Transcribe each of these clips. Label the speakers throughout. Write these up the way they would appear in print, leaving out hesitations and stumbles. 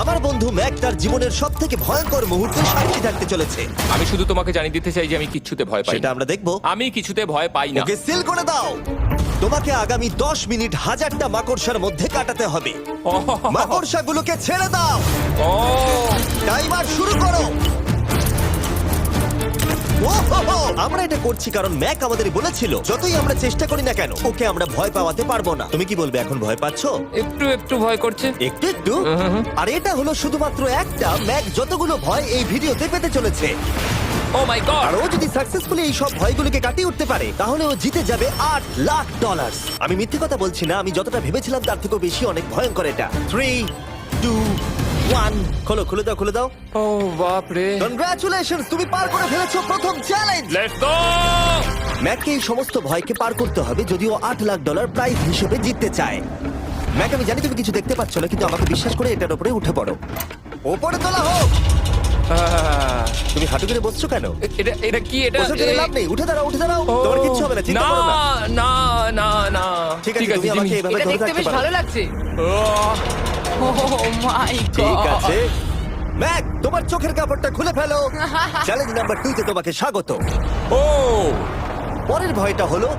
Speaker 1: আমার বন্ধু ম্যাক তার জীবনের সবথেকে ভয়ঙ্কর মুহূর্তে সাক্ষী থাকতে চলেছে।
Speaker 2: আমি শুধু তোমাকে জানিয়ে দিতে চাই যে আমি কিচ্ছুতে ভয় পাই
Speaker 1: সেটা
Speaker 2: না।
Speaker 1: আমরা দেখবো।
Speaker 2: আমি কিছুতে ভয় পাই না।
Speaker 1: ওকে সিল করে দাও। তোমাকে আগামী 10 মিনিট 1000টা মাকড়সার মধ্যে কাটাতে হবে। মাকড়সাগুলোকে ছেড়ে দাও।
Speaker 2: ও
Speaker 1: টাইমার শুরু করো। ওহো! আমরা এটা করছি কারণ ম্যাক আমাদের বলেছিল যতই আমরা চেষ্টা করি না কেন ওকে আমরা ভয় পাওয়াতে পারবো না। তুমি কি বলবে, এখন ভয় পাচ্ছো?
Speaker 2: একটু একটু ভয় করছে।
Speaker 1: একটু একটু। আর এটা হলো শুধুমাত্র একটা। ম্যাক যতগুলো ভয় এই ভিডিওতে পেতে চলেছে,
Speaker 2: ও মাই গড।
Speaker 1: আর ও যদি সাকসেসফুলি এই সব ভয়গুলোকে কাটিয়ে উঠতে পারে তাহলে ও জিতে যাবে $8,00,000। আমি মিথ্যে কথা বলছি না, আমি যতটা ভেবেছিলাম তার থেকেও বেশি অনেক ভয়ঙ্কর এটা। 3, 2, 1 খোলো, খুলে দাও, খুলে দাও।
Speaker 2: ও বাপ রে।
Speaker 1: কনগ্রাচুলেশনস, তুমি পার করে ফেলেছো প্রথম চ্যালেঞ্জ।
Speaker 2: Let's go.
Speaker 1: ম্যাককে এই সমস্ত ভয়কে পার করতে হবে যদিও $8,00,000 প্রাইজ হিসেবে জিততে চায়। ম্যাক, আমি জানি তুমি কিছু দেখতে পাচ্ছ না, কিন্তু আমাকে বিশ্বাস করে এটার উপরে উঠে পড়ো। ওপরে তোলা হোক। তুমি হাঁটু করে বসছো কেন?
Speaker 2: এটা এটা কি? এটা
Speaker 1: বসে গেলে লাভ নেই, উঠে দাঁড়াও, উঠে দাঁড়াও। তোমার কিচ্ছু হবে না, চিন্তা করো না।
Speaker 2: না না না।
Speaker 1: ঠিক আছে, তুমি আমাকে
Speaker 2: জিমি।
Speaker 1: এভাবে
Speaker 3: এটা
Speaker 1: ধরে
Speaker 3: দেখতে
Speaker 1: রাখতে
Speaker 3: বেশ
Speaker 1: পারো।
Speaker 3: ভালো লাগছে। ও মাই
Speaker 1: ঠিক
Speaker 3: গড।
Speaker 1: আছে ম্যাক, তোমার চোখের কাপড়টা খুলে ফেলো। চ্যালেঞ্জ নাম্বার 2 তে তোমাকে স্বাগত।
Speaker 2: ও
Speaker 1: পরের ভয়টা হলো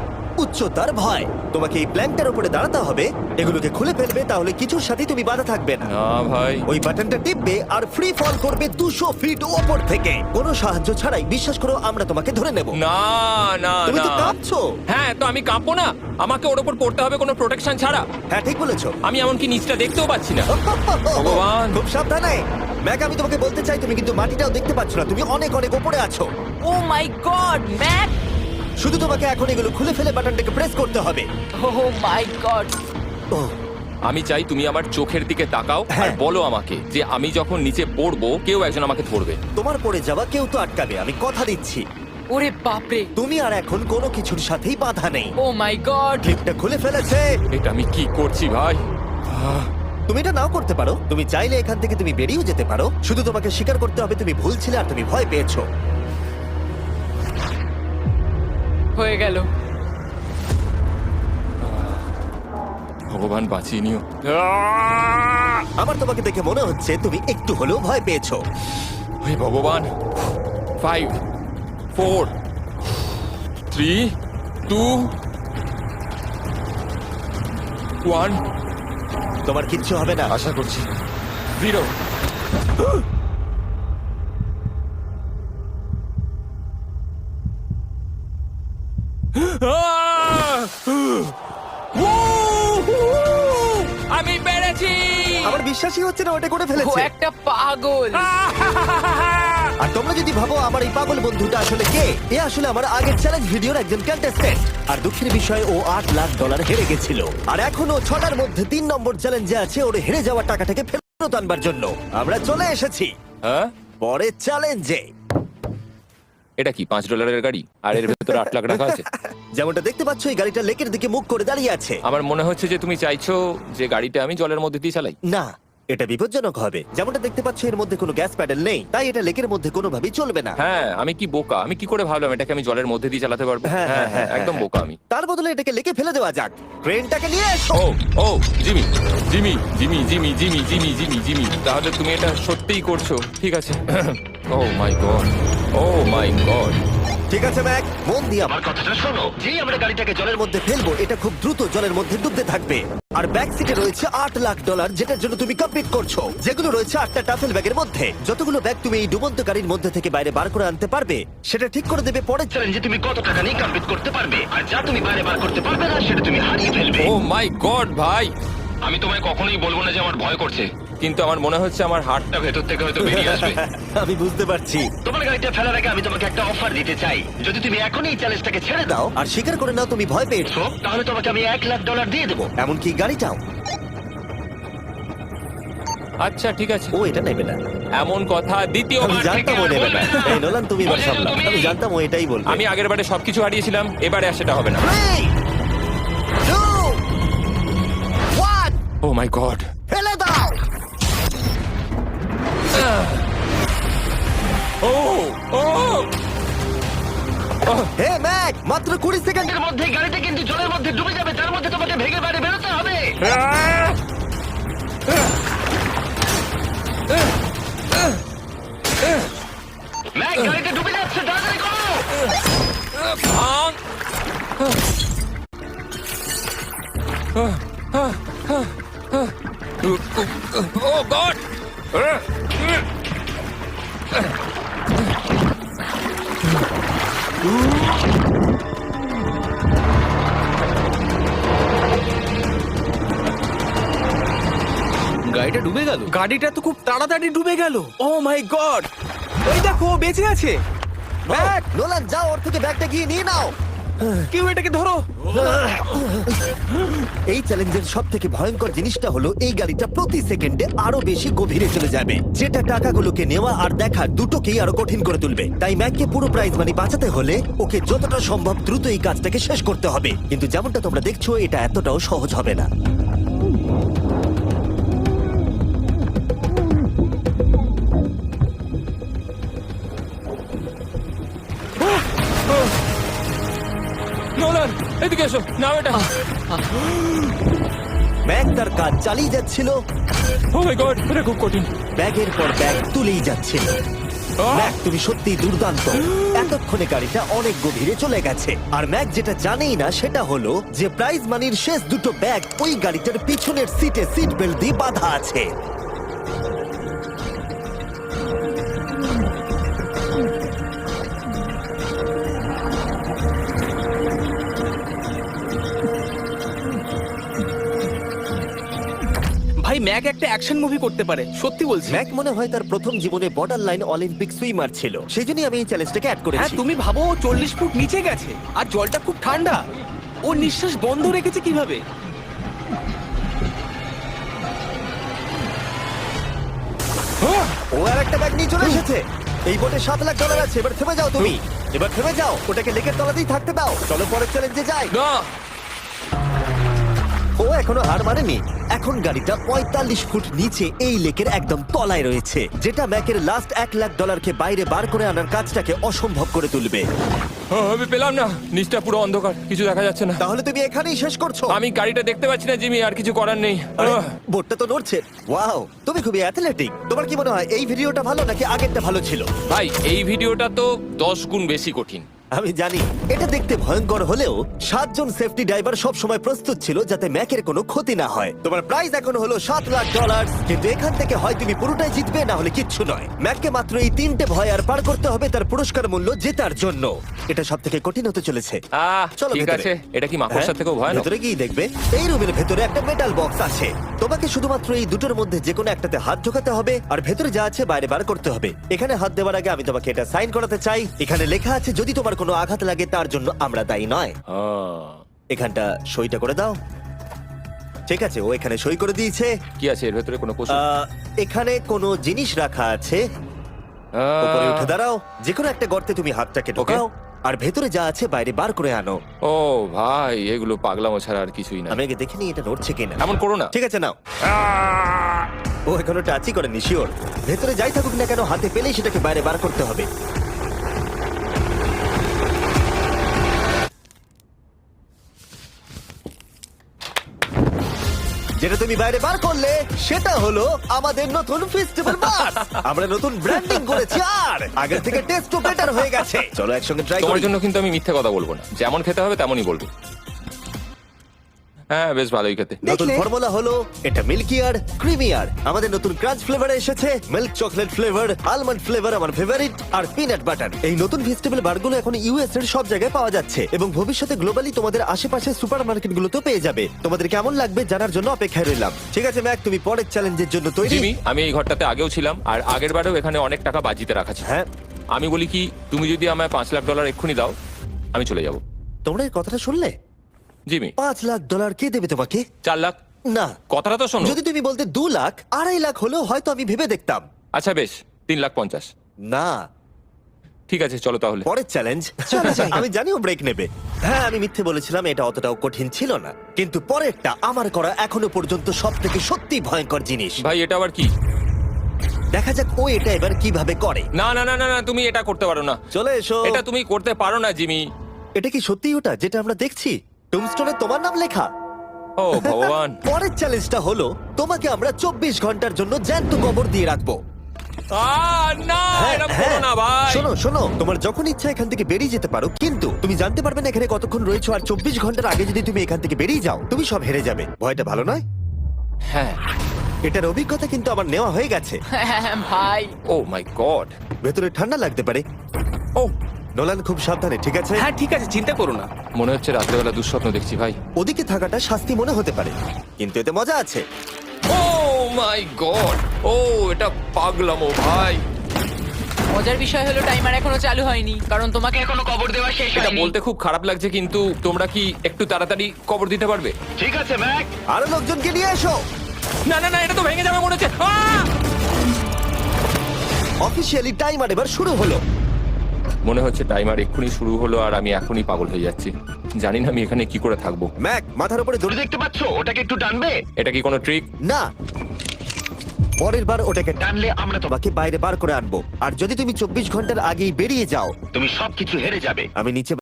Speaker 1: উচ্চতার ভয়। তোমাকে এই প্ল্যানটার উপরে দাঁড়াতে হবে, এগুলোকে খুলে ফেলবে, তাহলে কিছুর সাথে তুমি বাধা থাকবে না।
Speaker 2: না ভাই।
Speaker 1: ওই বাটনটা টিপবে আর ফ্রি ফল করবে 200 ফিট ওপর থেকে। কোনো সাহায্য ছাড়াই, বিশ্বাস করো আমরা তোমাকে ধরে নেব।
Speaker 2: না না
Speaker 1: তুমি তো
Speaker 2: না।
Speaker 1: কাঁপছো।
Speaker 2: হ্যাঁ, তো আমি কাঁপবো না? আমাকে ওর উপর পড়তে হবে কোনো প্রোটেকশন ছাড়া?
Speaker 1: হ্যাঁ, ঠিক বলেছো।
Speaker 2: আমি এমনকি নিচটা দেখতেও পাচ্ছি না। ভগবান।
Speaker 1: খুব সাবধানে ম্যাক, আমি তোমাকে বলতে চাই তুমি কিন্তু মাটিটাও দেখতে পাচ্ছ না, তুমি অনেক অনেক উপরে আছো।
Speaker 3: ও মাই গড, ম্যাক।
Speaker 1: শুধু তোমাকে এখন এগুলো খুলে ফেলে বাটনটাকে প্রেস করতে হবে।
Speaker 3: ও মাই গড।
Speaker 1: ও
Speaker 2: আমি চাই তুমি আমার চোখের দিকে তাকাও আর
Speaker 1: হ্যাঁ।
Speaker 2: বলো আমাকে যে আমি যখন নিচে পড়বো কেউ একজন আমাকে ধরবে।
Speaker 1: তোমার পড়ে যাওয়া কেউ তো আটকাবে, আমি কথা দিচ্ছি।
Speaker 3: ওরে বাপরে।
Speaker 1: তুমি আর এখন কোনো কিছুর সাথেই বাধা নেই।
Speaker 3: ও মাই গড।
Speaker 1: ক্লিপটা খুলে ফেলেছে।
Speaker 2: এটা আমি কি করছি ভাই?
Speaker 1: তুমি এটা নাও করতে পারো, তুমি চাইলে এখান থেকে তুমি বেরিয়েও যেতে পারো। শুধু তোমাকে স্বীকার করতে হবে তুমি ভুল ছিলে আর তুমি ভয় পেয়েছো।
Speaker 3: হয়ে গেল।
Speaker 2: ভগবান বাঁচিয়ে নিও।
Speaker 1: আমার তোমাকে দেখে মনে হচ্ছে তুমি একটু হলেও ভয় পেয়েছো।
Speaker 2: হে ভগবান। 5 4 3 2 1
Speaker 1: তোমার কিচ্ছু হবে না।
Speaker 2: আশা করছি 0। আমি পেরেছি।
Speaker 1: আমার বিশ্বাসই হচ্ছে না ওটা করে
Speaker 3: ও
Speaker 1: ফেলেছে।
Speaker 3: একটা পাগল।
Speaker 1: আর তোমরা যদি ভাবো আমার এই পাগল বন্ধুটা আসলে কে, এ আসলে আমার আগের চ্যালেঞ্জ ভিডিওর একজন কন্টেস্ট্যান্ট। আর দুঃখের বিষয়ে ও $8,00,000 হেরে গেছিল। আর এখনো 6টার মধ্যে 3 নম্বর চ্যালেঞ্জে আছে ওর হেরে যাওয়া টাকাটাকে ফেরত আনবার জন্য। আমরা চলে এসেছি
Speaker 2: হ্যাঁ,
Speaker 1: পরের চ্যালেঞ্জে।
Speaker 2: এটা কি $5 গাড়ি আর এর ভেতরে 8 লাখ টাকা আছে?
Speaker 1: যেমনটা দেখতে পাচ্ছ এই গাড়িটা লেকের দিকে মুখ করে দাঁড়িয়ে আছে।
Speaker 2: আমার মনে হচ্ছে যে তুমি চাইছো যে গাড়িটা আমি জলের মধ্যে দিয়ে চালাই।
Speaker 1: না, এটা বিপজ্জনক হবে। যেমনটা দেখতে পাচ্ছ এর মধ্যে কোনো গ্যাস প্যাডেল নেই, তাই এটা লেকের মধ্যে কোনোভাবেই চলবে না।
Speaker 2: হ্যাঁ, আমি কি বোকা! আমি কি করে ভাবলাম এটাকে আমি জলের মধ্যে দিয়ে চালাতে পারবো?
Speaker 1: হ্যাঁ, হ্যাঁ, হ্যাঁ,
Speaker 2: একদম
Speaker 1: হ্যাঁ।
Speaker 2: বোকা আমি।
Speaker 1: তার বদলে এটাকে লেকে ফেলে দেওয়া যাক। ক্রেনটাকে নিয়ে এসো।
Speaker 2: Oh oh Jimmy Jimmy Jimmy Jimmy Jimmy Jimmy Jimmy Jimmy তাহলে তুমি এটা সত্যিই করছো? ঠিক আছে। Oh my god, oh my god.
Speaker 1: ঠিক আছে ম্যাক, মন দিয়ে আমার কথাটা শোনো। যেই আমরা গাড়িটাকে জলের মধ্যে ফেলবো এটা খুব দ্রুত জলের মধ্যে ডুবতে থাকবে। আর ব্যাক সিটে রয়েছে $8,00,000 যেটার জন্য তুমি কমপ্লিট করছো, যেগুলো রয়েছে 8টা টাফেল ব্যাগের মধ্যে। যতগুলো ব্যাগ তুমি এই ডুবন্ত গাড়ির মধ্যে থেকে বাইরে বার করে আনতে পারবে সেটা ঠিক করে দেবে পরের চ্যালেঞ্জে তুমি কত টাকা নিয়ে কমপ্লিট করতে পারবে। আর যা তুমি বাইরে বার করতে পারবে না সেটা তুমি হারিয়ে ফেলবে।
Speaker 2: ও মাই গড ভাই, আমি তোমায় কখনোই বলবো না যে আমার ভয় করছে, কিন্তু আমার মনে হচ্ছে আমার হার্টটা ভেতর থেকে হয়তো বেরিয়ে আসবে।
Speaker 1: আমি বুঝতে পারছি। তোমার গাড়িটা ফেলার আগে আমি তোমাকে একটা অফার দিতে চাই। যদি তুমি এখনই এই চ্যালেঞ্জটাকে ছেড়ে দাও আর স্বীকার করে নাও তুমি ভয় পেয়েছো, তাহলে তোমাকে আমি $1,00,000 দিয়ে দেবো, এমনকি গাড়িটাও।
Speaker 2: আচ্ছা ঠিক আছে।
Speaker 1: ও এটা নেবে না।
Speaker 2: এমন কথা
Speaker 1: আমি
Speaker 2: দ্বিতীয়বার থেকে
Speaker 1: জানতাম ও
Speaker 2: আর
Speaker 1: নেবে না।
Speaker 2: বলবে না।
Speaker 1: এই নোলান, তুমি এবার
Speaker 2: বুঝেছো
Speaker 1: সামলাও।
Speaker 2: তুমি?
Speaker 1: আমি জানতাম ও এটাই বলবে।
Speaker 2: আমি আগের বারে সবকিছু হারিয়েছিলাম, এবারে আর সেটা হবে না।
Speaker 1: 3, 2, 1
Speaker 2: ও মাই গড।
Speaker 1: ফেলে দাও।
Speaker 2: ও ও
Speaker 1: হে ম্যাক, মাত্র 20 সেকেন্ডের মধ্যে গাড়িটা কিন্তু জলের মধ্যে ডুবে যাবে, তার মধ্যে তোমাকে ভেঙে বাইরে বেরোতে হবে।
Speaker 2: ও গড!
Speaker 4: গাড়িটা ডুবে গেল।
Speaker 5: গাড়িটা তো খুব তাড়াতাড়ি ডুবে গেল। ও মাই গড, এই দেখো ও বেঁচে আছে। ব্যাগ,
Speaker 1: নোলান যাও, ওর থেকে ব্যাগটা গিয়ে নিয়ে নাও।
Speaker 5: কেউ এটাকে ধরো।
Speaker 1: এই চ্যালেঞ্জের সব থেকে ভয়ঙ্কর জিনিসটা হলো এই গাড়িটা প্রতি সেকেন্ডে আরো বেশি গভীরে চলে যাবে, যেটা টাকাগুলোকে নেওয়া আর দেখা দুটোকেই আরো কঠিন করে তুলবে। তাই ম্যাককে পুরো প্রাইজ মানি বাঁচাতে হলে ওকে যতটা সম্ভব দ্রুত এই কাজটাকে শেষ করতে হবে। কিন্তু যেমনটা তোমরা দেখছো, এটা এতটাও সহজ হবে না।
Speaker 2: নোলান, এদিকে এসো। নাও এটা।
Speaker 1: ম্যাক তার কাজ চালিয়ে যাচ্ছিল,
Speaker 2: ও মাই গড, এটা খুব কঠিন।
Speaker 1: ব্যাগের পর ব্যাগ তুলেই যাচ্ছিল।
Speaker 2: আহ!
Speaker 1: ম্যাক, তুমি সত্যি দুর্দান্ত। এতক্ষণে গাড়িটা অনেক গভীরে চলে গেছে। আর ম্যাক যেটা জানেই না সেটা হলো যে প্রাইজ মানির শেষ দুটো ব্যাগ ওই গাড়িটার পিছনের সিটে সিট বেল্ট দিয়ে বাঁধা আছে।
Speaker 5: ভাই ম্যাক একটা অ্যাকশন মুভি করতে পারে, সত্যি বলছি।
Speaker 1: ম্যাক মনে হয় তার প্রথম জীবনে বর্ডার লাইন অলিম্পিক সুইমার ছিল, সেই জন্যই আমি এই চ্যালেঞ্জটাকে অ্যাড
Speaker 5: হ্যাঁ,
Speaker 1: করেছি।
Speaker 5: তুমি ভাবো ও 40 ফুট নিচে গেছে আর জলটা খুব ঠান্ডা। ও নিঃশ্বাস বন্ধ রেখেছে কিভাবে?
Speaker 1: ও আর একটা ব্যাগ নিয়ে চলে এসেছে। এই বোটে $7 লাখ আছে। এবার থেমে যাও তুমি, এবার থেমে যাও, ওটাকে লেকের তলাতেই থাকতে দাও। চলো পরের চ্যালেঞ্জে যাই।
Speaker 2: না,
Speaker 1: ও এখনো হার মানেনি। এখন গাড়িটা 45 ফুট নিচে এই লেকের একদম তলায় রয়েছে, যেটা ম্যাকের লাস্ট $1 লাখ বাইরে বার করে আনার কাজটাকে অসম্ভব করে তুলবে।
Speaker 2: আমি পেলাম না। নিচটা পুরো অন্ধকার, কিছু দেখা যাচ্ছে না।
Speaker 1: তাহলে তুমি এখানেই শেষ করছো?
Speaker 2: আমি গাড়িটা দেখতে পাচ্ছি না জিমি, আর কিছু করার নেই।
Speaker 1: আরে, বোটটা তো নড়ছে। ওয়াও, তুমি খুবই অ্যাথলেটিক। তোমার কি মনে হয় এই ভিডিওটা ভালো নাকি আগেরটা ভালো ছিল?
Speaker 2: ভাই, এই ভিডিওটা তো 10 গুণ বেশি কঠিন।
Speaker 1: আমি জানি এটা দেখতে ভয়ঙ্কর হলেও 7 জন সেফটি ড্রাইভার সব সময় প্রস্তুত ছিল যাতে ম্যাকের কোনো ক্ষতি না হয়। তোমার প্রাইস এখন হলো $7 লাখ, কিন্তু এখান থেকে হয় তুমি পুরোটাই জিতবে, না হলে কিচ্ছু নয়। ম্যাককে মাত্র এই 3টে ভয় আর পার করতে হবে তার পুরস্কার মূল্য জেতার জন্য। এটা সব থেকে কঠিন হতে চলেছে। চলো
Speaker 2: ঠিক
Speaker 1: ভেতরে।
Speaker 2: আছে, এটা কি মাকড়সার
Speaker 1: হ্যাঁ,
Speaker 2: থেকেও ভয়ানক?
Speaker 1: ভেতরে গিয়ে দেখবে এই রুমের ভেতরে একটা মেটাল বক্স আছে। তোমাকে শুধুমাত্র এই দুটোর মধ্যে যে কোনো একটাতে হাত ঢোকাতে হবে আর ভেতরে যা আছে বাইরে বার করতে হবে। এখানে হাত দেওয়ার আগে আমি তোমাকে এটা সাইন করাতে চাই। এখানে লেখা আছে যদি তোমার কোনো আঘাত লাগে তার জন্য আমরা দায়ী নয়। এখানটা সইটা করে দাও। ঠিক আছে, ও এখানে সই করে দিয়েছে।
Speaker 2: কি আছে এর ভেতরে? কোনো পশু?
Speaker 1: এখানে কোনো জিনিস রাখা আছে। উপরে উঠে দাঁড়াও, যে কোনো একটা গর্তে তুমি হাতটাকে ঢোকাও আর ভেতরে যা আছে বাইরে বার করে আনো।
Speaker 2: ও ভাই, এগুলো পাগলামো ছাড়া আর কিছুই না।
Speaker 1: আমি আগে দেখিনি এটা নড়ছে কিনা।
Speaker 2: এমন করো না।
Speaker 1: ঠিক আছে, নাও। ও এখনো টাচই করেনি, শিওর। ভেতরে যাই থাকুক না কেন, হাতে পেলেই সেটাকে বাইরে বার করতে হবে। যেটা তুমি বাইরে বার করলে সেটা হলো আমাদের নতুন ফেস্টিভ্যাল বাস। আমরা নতুন ব্র্যান্ডিং করেছি আর আগের থেকে টেস্টও বেটার হয়ে গেছে। চলো একসঙ্গে ট্রাই
Speaker 2: তোমার
Speaker 1: করি।
Speaker 2: জন্য কিন্তু আমি মিথ্যে কথা বলবো না। যেমন খেতে হবে তেমনই বলবো। হ্যাঁ, বেশ ভালোই খেতে।
Speaker 1: নতুন ফর্মুলা হলো এটা মিল্কিয়ার ক্রিমিয়ার। আমাদের নতুন ক্রাঞ্চ ফ্লেভারে এসেছে milk chocolate flavour, almond flavour আমার ফেভারিট, আর পিনাট বাটার। এই নতুন ভেজিটেবল বারগুলো এখন ইউএস এর সব জায়গায় পাওয়া যাচ্ছে এবং ভবিষ্যতে গ্লোবালি তোমাদের আশেপাশে সুপারমার্কেটগুলোতেও পেয়ে যাবে। তোমাদের কেমন লাগবে জানার জন্য অপেক্ষায় রইলাম। ঠিক আছে ম্যাক, তুমি পরের চ্যালেঞ্জের জন্য তৈরি?
Speaker 2: জিমি, আমি এই ঘরটাতে আগেও ছিলাম আর আগের বারেও এখানে অনেক টাকা বাজিতে রাখা ছিল।
Speaker 1: হ্যাঁ,
Speaker 2: আমি বলি কি, তুমি যদি আমায় $5 লাখ এক্ষুনি দাও, আমি চলে যাব।
Speaker 1: তোমরা এই কথাটা শুনলে?
Speaker 2: জিমি,
Speaker 1: $5 লাখ কে দেবে তোমাকে?
Speaker 2: 4 লাখ।
Speaker 1: না,
Speaker 2: কথাটা তো শোনো।
Speaker 1: যদি তুমি বলতে 2 লাখ, 2.5 লাখ হলেও হয়তো আমি ভেবে দেখতাম।
Speaker 2: আচ্ছা বেশ, 3,50,000।
Speaker 1: না,
Speaker 2: ঠিক আছে, চলো তাহলে।
Speaker 1: পরের চ্যালেঞ্জ। আমি জানি ও ব্রেক নেবে। হ্যাঁ, আমি মিথ্যে বলেছিলাম, এটা অতটাও কঠিন ছিল না। কিন্তু পরেরটা আমার করা এখনো পর্যন্ত সব থেকে সত্যি ভয়ঙ্কর জিনিস।
Speaker 2: ভাই, এটা আবার কি?
Speaker 1: দেখা যাক ও এটা এবার কিভাবে করে।
Speaker 2: না না না না না, তুমি এটা করতে পারো না।
Speaker 1: চলে এসো।
Speaker 2: এটা তুমি করতে পারো না জিমি।
Speaker 1: এটা কি সত্যি ওটা যেটা আমরা দেখছি? টুমস্টোনে তোমার নাম লেখা।
Speaker 2: ও ভগবান।
Speaker 1: পরের চ্যালেঞ্জটা হলো তোমাকে আমরা 24 ঘন্টার জন্য জ্যান্ত কবর দিয়ে রাখবো।
Speaker 2: না এরকম করো না ভাই।
Speaker 1: শোনো শোনো, তোমার যখন ইচ্ছা এখান থেকে বেরিয়ে যেতে পারো, কিন্তু তুমি জানতে পারবে না এখানে কতক্ষণ রয়েছো। আর 24 ঘন্টার আগে যদি তুমি এখান থেকে বেরিয়ে যাও, তুমি সব হেরে যাবে। ভয়টা ভালো নয়?
Speaker 2: হ্যাঁ।
Speaker 1: এটার অভিজ্ঞতা কিন্তু আমার নেওয়া হয়ে গেছে।
Speaker 3: ভাই
Speaker 2: ও মাই গড।
Speaker 1: ভেতরে ঠান্ডা লাগতে পারে।
Speaker 2: ও
Speaker 1: নোলান, খুব সাবধানে, ঠিক আছে?
Speaker 5: হ্যাঁ ঠিক আছে, চিন্তা করো না।
Speaker 2: মনে হচ্ছে রাত্রেবেলা দুঃস্বপ্ন দেখছি ভাই।
Speaker 1: ওদিকে থাকাটা শাস্তি মনে হতে পারে, কিন্তু এতে মজা আছে।
Speaker 2: Oh my god. ও এটা পাগলামো ভাই।
Speaker 3: মজার বিষয় হলো টাইমার এখনো চালু হয়নি, কারণ তোমাকে এখনো কবর দেওয়া শেষ
Speaker 2: এটা
Speaker 3: হয়নি।
Speaker 2: বলতে খুব খারাপ লাগছে, কিন্তু তোমরা কি একটু তাড়াতাড়ি কবর দিতে পারবে?
Speaker 1: ঠিক আছে ম্যাক, আরো লোকজনকে নিয়ে এসো।
Speaker 2: না না না, এটা তো ভেঙে যাবে মনে হচ্ছে।
Speaker 1: অফিসিয়ালি টাইমার এবার শুরু হলো।
Speaker 2: মনে হচ্ছে টাইমার এক্ষুনি শুরু হলো আর আমি এখনই পাগল হয়ে যাচ্ছি। জানি না আমি এখানে কি করে থাকবো।
Speaker 1: ম্যাক, মাথার উপরে দড়ি দেখতে পাচ্ছো? ওটাকে একটু টানবে।
Speaker 2: এটা কি কোনো ট্রিক?
Speaker 1: না, পরের বার ওটাকে টানলে আমরা তোমাকে বাইরে বার করে আনবো। আর যদি তুমি 24 ঘন্টার আগেই বেরিয়ে যাও, তুমি সবকিছু হেরে যাবে। আমি নিচে